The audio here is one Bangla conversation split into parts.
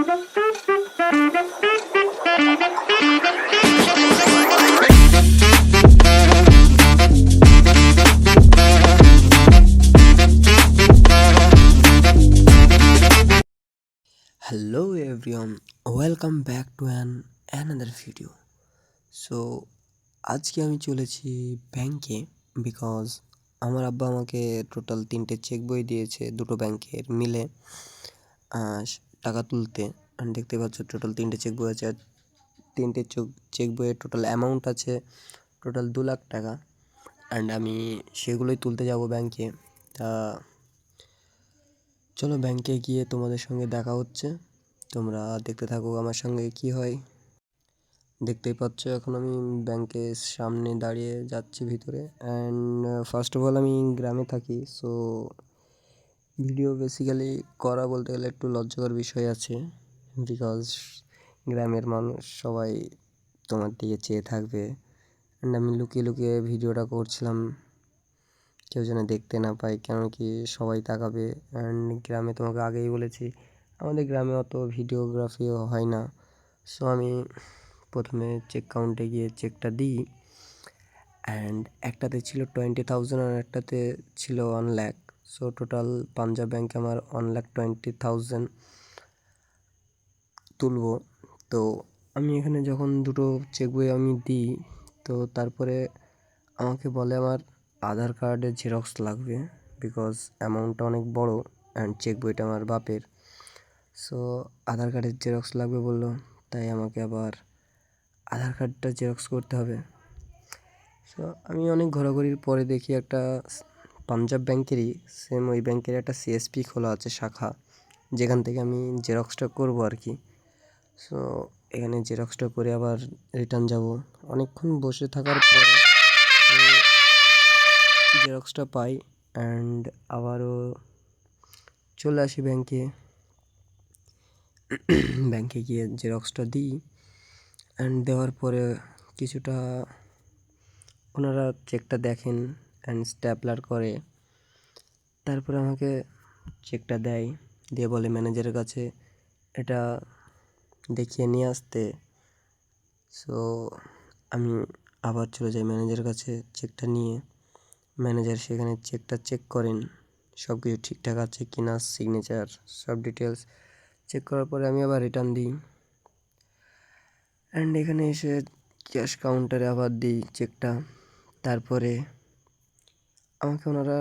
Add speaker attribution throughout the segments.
Speaker 1: Hello everyone, welcome back to another video. So আজকে আমি চলেছি ব্যাংকে বিকজ আমার আব্বা আমাকে টোটাল 3টে চেক বই দিয়েছে দুটো ব্যাংকের মিলে টাকা তুলতে। দেখতে পাচ্ছ টোটাল 3টে চেক বই আছে, আর 3টে চেক বইয়ের টোটাল অ্যামাউন্ট আছে টোটাল 2 লাখ টাকা। অ্যান্ড আমি সেগুলোই তুলতে যাব ব্যাংকে। তা চলো ব্যাংকে গিয়ে তোমাদের সঙ্গে দেখা হচ্ছে, তোমরা দেখতে থাকো আমার সঙ্গে কি হয়। দেখতেই পাচ্ছ এখন আমি ব্যাংকের সামনে দাঁড়িয়ে যাচ্ছি ভিতরে। অ্যান্ড ফার্স্ট অফ অল আমি গ্রামে থাকি, সো ভিডিও বেসিক্যালি করা বলতে গেলে একটু লজ্জাকর বিষয় আছে, বিকজ গ্রামের মানুষ সবাই তোমার দিকে চেয়ে থাকবে। অ্যান্ড আমি লুকিয়ে লুকিয়ে ভিডিওটা করছিলাম, কেউ যেন দেখতে না পায়, কেন কি সবাই তাকাবে। অ্যান্ড গ্রামে তোমাকে আগেই বলেছি আমাদের গ্রামে অত ভিডিওগ্রাফিও হয় না। সো আমি প্রথমে চেক কাউন্টে গিয়ে চেকটা দিই। অ্যান্ড একটাতে ছিল 20,000 আর একটাতে ছিল 1 লাখ। সো টোটাল পাঞ্জাব ব্যাংকে আমার 1,20,000 তুলবো। তো আমি এখানে যখন দুটো চেক বই আমি দিই, তো তারপরে আমাকে বলে আমার আধার কার্ডের জেরক্স লাগবে, বিকজ অ্যামাউন্টটা অনেক বড় অ্যান্ড চেক বইটা আমার বাপের। সো আধার কার্ডের জেরক্স লাগবে বললো, তাই আমাকে আবার আধার কার্ডটা জেরক্স করতে হবে। সো আমি অনেক ঘোরাঘুরির পরে দেখি একটা পাঞ্জাব ব্যাংকেরই সেম ওই ব্যাংকের একটা সিএসপি খোলা আছে শাখা, যেখান থেকে আমি জেরক্সটা করবো আর কি। সো এখানে জেরক্সটা করে আবার রিটার্ন যাব। অনেকক্ষণ বসে থাকার পরে জেরক্সটা পাই অ্যান্ড আবারও চলে আসি ব্যাংকে। ব্যাংকে গিয়ে জেরক্সটা দিই অ্যান্ড দেওয়ার পরে কিছুটা ওনারা চেকটা দেখেন অ্যান্ড স্ট্যাপলার করে, তারপরে আমাকে চেকটা দেয়, দিয়ে বলে ম্যানেজারের কাছে এটা দেখিয়ে নিয়ে আসতে। সো আমি আবার চলে যাই ম্যানেজারের কাছে চেকটা নিয়ে। ম্যানেজার সেখানে চেকটা চেক করেন, সব কিছু ঠিকঠাক আছে কি না, সিগনেচার সব ডিটেলস চেক করার পরে আমি আবার রিটার্ন দিই। অ্যান্ড এখানে এসে ক্যাশ কাউন্টারে আবার দিই চেকটা। তারপরে আমাকে ওনারা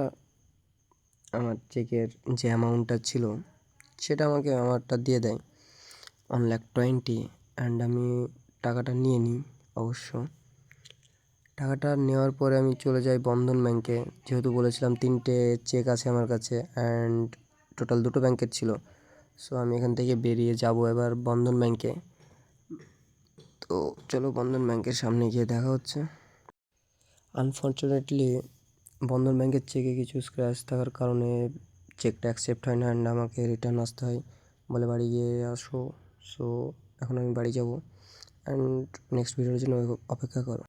Speaker 1: আমার চেকের যে অ্যামাউন্টটা ছিল সেটা আমাকে আমারটা দিয়ে দেয় 1,20,000। অ্যান্ড আমি টাকাটা নিয়ে নিই। অবশ্য টাকাটা নেওয়ার পরে আমি চলে যাই বন্ধন ব্যাংকে, যেহেতু বলেছিলাম 3টে চেক আছে আমার কাছে অ্যান্ড টোটাল দুটো ব্যাংকের ছিল। সো আমি এখান থেকে বেরিয়ে যাব এবার বন্ধন ব্যাংকে। তো চলো বন্ধন ব্যাংকের সামনে গিয়ে দেখা হচ্ছে। আনফর্চুনেটলি বন্ধন ব্যাংকের চেকে কিছু স্ক্র্যাচ থাকার কারণে চেকটা অ্যাকসেপ্ট হয় না অ্যান্ড আমাকে রিটার্ন আসতে হয়, বলে বাড়ি গিয়ে আসো। সো এখন আমি বাড়ি যাব অ্যান্ড নেক্সট ভিডিওর জন্য অপেক্ষা করো।